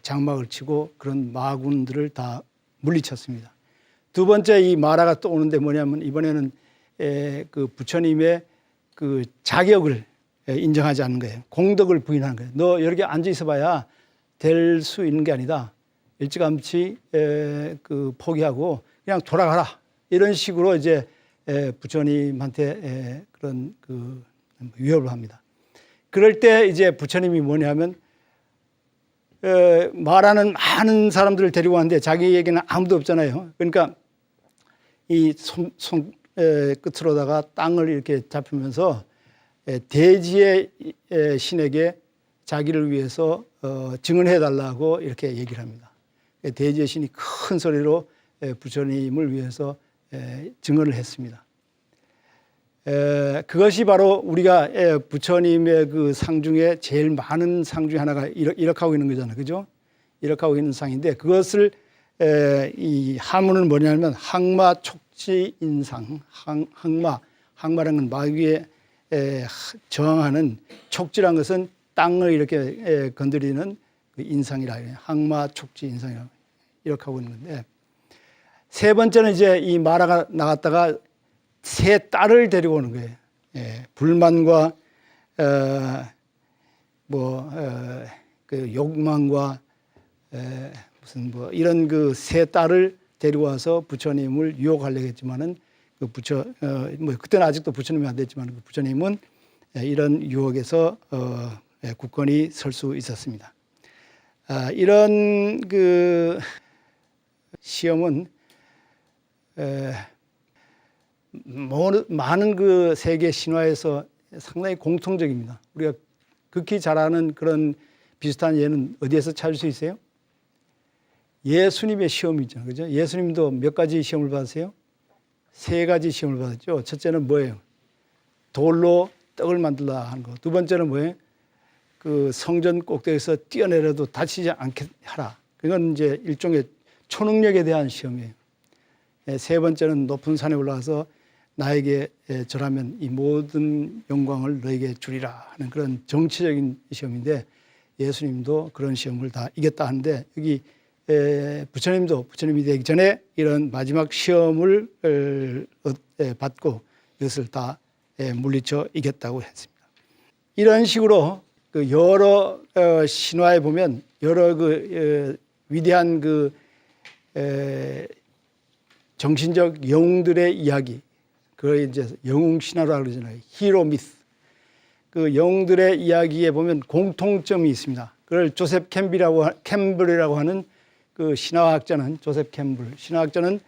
장막을 치고 그런 마군들을 다 물리쳤습니다. 두 번째 이 마라가 또 오는데 뭐냐면 이번에는 그 부처님의 그 자격을 인정하지 않는 거예요. 공덕을 부인하는 거예요. 너 여기 앉아 있어봐야 될 수 있는 게 아니다. 일찌감치 그 포기하고 그냥 돌아가라. 이런 식으로 이제 부처님한테 그런 그 위협을 합니다. 그럴 때 이제 부처님이 뭐냐면 말하는 많은 사람들을 데리고 왔는데 자기에게는 아무도 없잖아요. 그러니까 이 손 끝으로다가 땅을 이렇게 잡히면서 대지의 신에게 자기를 위해서 증언해 달라고 이렇게 얘기를 합니다. 대지의 신이 큰 소리로 부처님을 위해서 증언을 했습니다. 그것이 바로 우리가 부처님의 그 상 중에 제일 많은 상 중에 하나가 이력하고 있는 거잖아요. 그죠? 이력하고 있는 상인데 그것을 이 하문은 뭐냐면 항마 촉지 인상. 항마라는 건 마귀에 저항하는, 촉지란 것은 땅을 이렇게 건드리는 그 인상이라 해요. 항마 촉지 인상이라고 이렇게 하고 있는 건데, 세 번째는 이제 이 마라가 나갔다가 세 딸을 데리고 오는 거예요. 불만과 그 욕망과 무슨 뭐 이런 그 세 딸을 데리고 와서 부처님을 유혹하려고 했지만은 그 그때는 아직도 부처님이 안 됐지만 그 부처님은 이런 유혹에서 굳건히 설 수 있었습니다. 이런 그 시험은 많은 그 세계 신화에서 상당히 공통적입니다. 우리가 극히 잘 아는 그런 비슷한 예는 어디에서 찾을 수 있어요? 예수님의 시험이죠. 그죠? 예수님도 몇 가지 시험을 받으세요? 세 가지 시험을 받았죠. 첫째는 뭐예요? 돌로 떡을 만들라 하는 거. 두 번째는 뭐예요? 그 성전 꼭대기에서 뛰어내려도 다치지 않게 하라. 그건 이제 일종의 초능력에 대한 시험이에요. 세 번째는 높은 산에 올라가서 나에게 절하면 이 모든 영광을 너에게 주리라 하는 그런 정치적인 시험인데, 예수님도 그런 시험을 다 이겼다 하는데, 여기 부처님이 되기 전에 이런 마지막 시험을 받고 이것을 다 물리쳐 이겼다고 했습니다. 이런 식으로 그 여러 신화에 보면 여러 그 위대한 그 정신적 영웅들의 이야기, 그걸 이제 영웅 신화라고 그러잖아요. 히로 미스. 그 영웅들의 이야기에 보면 공통점이 있습니다. 그걸 조셉 캠블이라고 하는 그 신화학자는, 조셉 캠블 신화학자는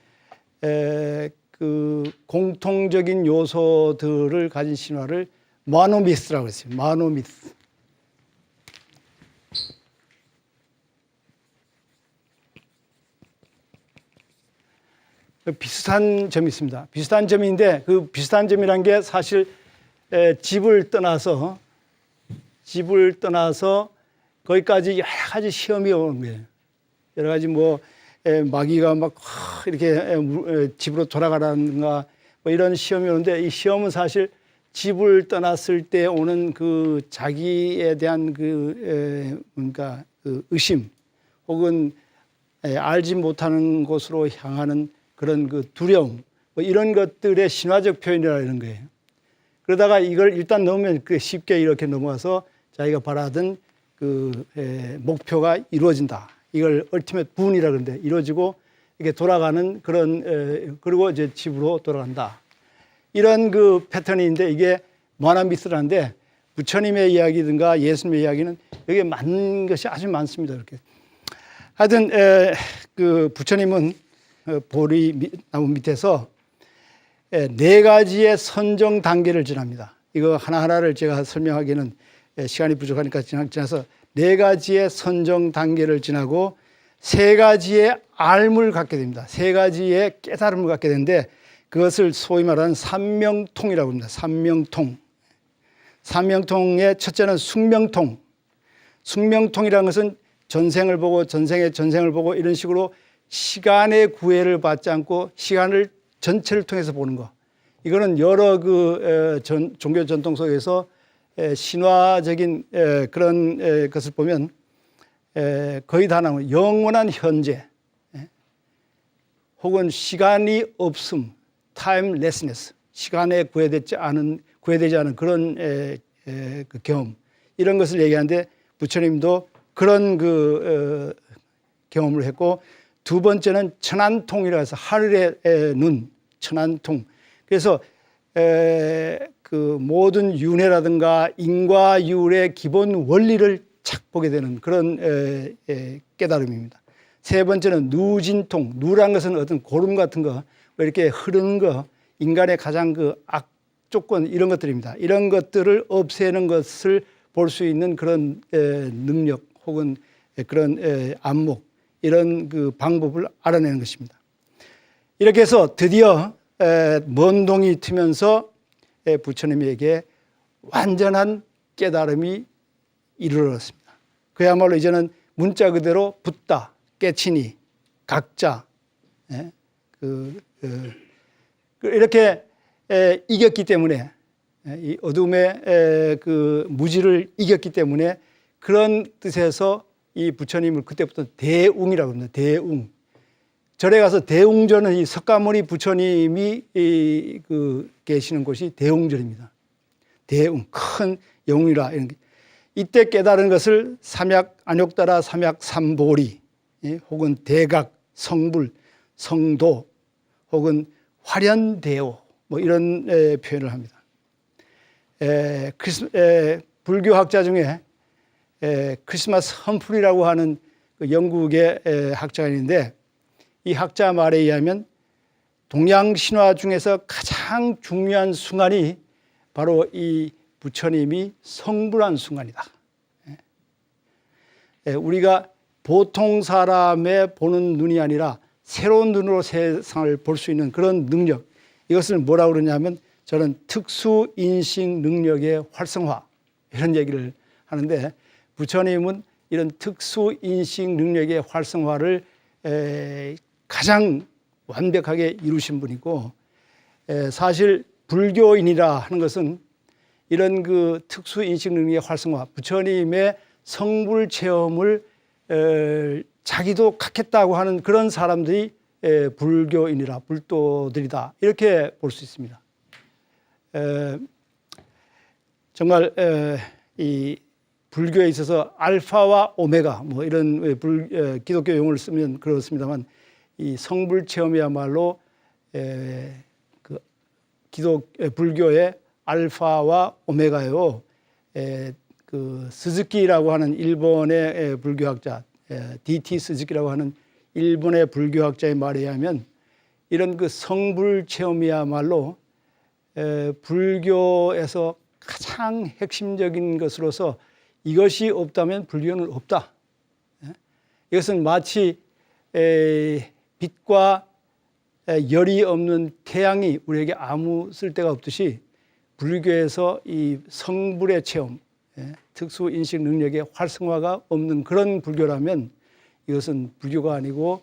그 공통적인 요소들을 가진 신화를 모노미스라고 했어요. 모노미스. 비슷한 점이 있습니다. 비슷한 점인데 그 비슷한 점이란 게 사실 집을 떠나서 거기까지 여러 가지 시험이 오는 거예요. 여러 가지 뭐 마귀가 막 이렇게 집으로 돌아가라든가 뭐 이런 시험이 오는데, 이 시험은 사실 집을 떠났을 때 오는 그 자기에 대한 그러니까 그 의심 혹은 알지 못하는 곳으로 향하는 그런 그 두려움, 뭐 이런 것들의 신화적 표현이라 이런 거예요. 그러다가 이걸 일단 넣으면 쉽게 이렇게 넘어가서 자기가 바라던 그 목표가 이루어진다. 이걸 얼티밋 분이라 그러는데, 이루어지고 이게 돌아가는 그런 그리고 이제 집으로 돌아간다. 이런 그 패턴인데, 이게 모나미스라는데 부처님의 이야기든가 예수님의 이야기는 여기에 맞는 것이 아주 많습니다. 이렇게. 하여튼 그 부처님은 보리 나무 밑에서 네 가지의 선정 단계를 지납니다. 이거 하나하나를 제가 설명하기에는 시간이 부족하니까 지나서 네 가지의 선정 단계를 지나고 세 가지의 알물 갖게 됩니다. 세 가지의 깨달음을 갖게 되는데, 그것을 소위 말하는 삼명통이라고 합니다. 삼명통. 삼명통의 첫째는 숙명통. 숙명통이라는 것은 전생을 보고 전생을 보고 이런 식으로 시간의 구애를 받지 않고 시간을 전체를 통해서 보는 거. 이거는 여러 그 종교 전통 속에서 신화적인 그런 것을 보면 거의 다 나오는 영원한 현재, 혹은 시간이 없음, 타임레스니스, 시간에 구애되지 않은 그런 그 경험, 이런 것을 얘기하는데 부처님도 그런 경험을 했고, 두 번째는 천안통이라 해서 하늘의 눈, 천안통. 그래서 그 모든 윤회라든가 인과율의 기본 원리를 착 보게 되는 그런 깨달음입니다. 세 번째는 누진통, 누란 것은 어떤 고름 같은 거, 이렇게 흐르는 거, 인간의 가장 그 악조건, 이런 것들입니다. 이런 것들을 없애는 것을 볼 수 있는 그런 능력, 혹은 그런 안목, 이런 그 방법을 알아내는 것입니다. 이렇게 해서 드디어 먼 동이 트면서 부처님에게 완전한 깨달음이 이르렀습니다. 그야말로 이제는 문자 그대로 붓다, 깨치니, 각자, 이렇게 이겼기 때문에, 이 어둠의 그 무지를 이겼기 때문에, 그런 뜻에서 이 부처님을 그때부터 대웅이라고 합니다. 대웅. 절에 가서 대웅전은 이 석가모니 부처님이 계시는 곳이 대웅전입니다. 대웅, 큰 영웅이라. 이런 게. 이때 깨달은 것을 삼약, 안욕따라 삼약 삼보리, 혹은 대각, 성불, 성도, 혹은 화련대오, 뭐 이런 표현을 합니다. 불교학자 중에 크리스마스 험프리라고 하는 그 영국의 학자가 있는데, 이 학자 말에 의하면 동양 신화 중에서 가장 중요한 순간이 바로 이 부처님이 성불한 순간이다. 우리가 보통 사람의 보는 눈이 아니라 새로운 눈으로 세상을 볼 수 있는 그런 능력, 이것을 뭐라고 그러냐면 저는 특수인식 능력의 활성화, 이런 얘기를 하는데, 부처님은 이런 특수인식 능력의 활성화를 가장 완벽하게 이루신 분이고, 사실 불교인이라 하는 것은 이런 그 특수인식 능력의 활성화, 부처님의 성불 체험을 자기도 갖겠다고 하는 그런 사람들이 불교인이라, 불도들이다, 이렇게 볼 수 있습니다. 정말 이 불교에 있어서 알파와 오메가, 뭐 이런 기독교 용어를 쓰면 그렇습니다만, 이 성불 체험이야말로 불교의 알파와 오메가요. 그 스즈키라고 하는 일본의 불교학자, DT 스즈키라고 하는 일본의 불교학자의 말에 의하면, 이런 그 성불 체험이야말로 불교에서 가장 핵심적인 것으로서 이것이 없다면 불교는 없다. 이것은 마치 빛과 열이 없는 태양이 우리에게 아무 쓸데가 없듯이, 불교에서 이 성불의 체험, 특수 인식 능력의 활성화가 없는 그런 불교라면 이것은 불교가 아니고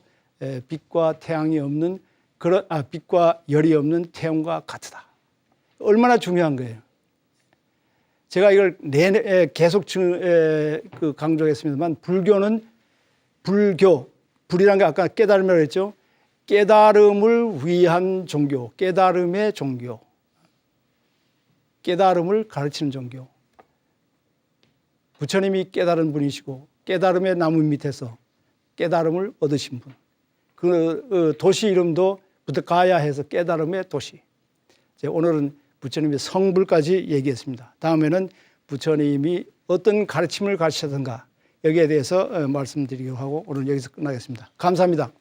빛과 태양이 없는 빛과 열이 없는 태양과 같다. 얼마나 중요한 거예요. 제가 이걸 계속 강조했습니다만, 불교는 불이라는 게 아까 깨달음이라고 했죠. 깨달음을 위한 종교, 깨달음의 종교, 깨달음을 가르치는 종교. 부처님이 깨달은 분이시고, 깨달음의 나무 밑에서 깨달음을 얻으신 분. 그 도시 이름도 부드가야 해서 깨달음의 도시. 오늘은 부처님의 성불까지 얘기했습니다. 다음에는 부처님이 어떤 가르침을 가르치셨던가, 여기에 대해서 말씀드리려고 하고 오늘 여기서 끝나겠습니다. 감사합니다.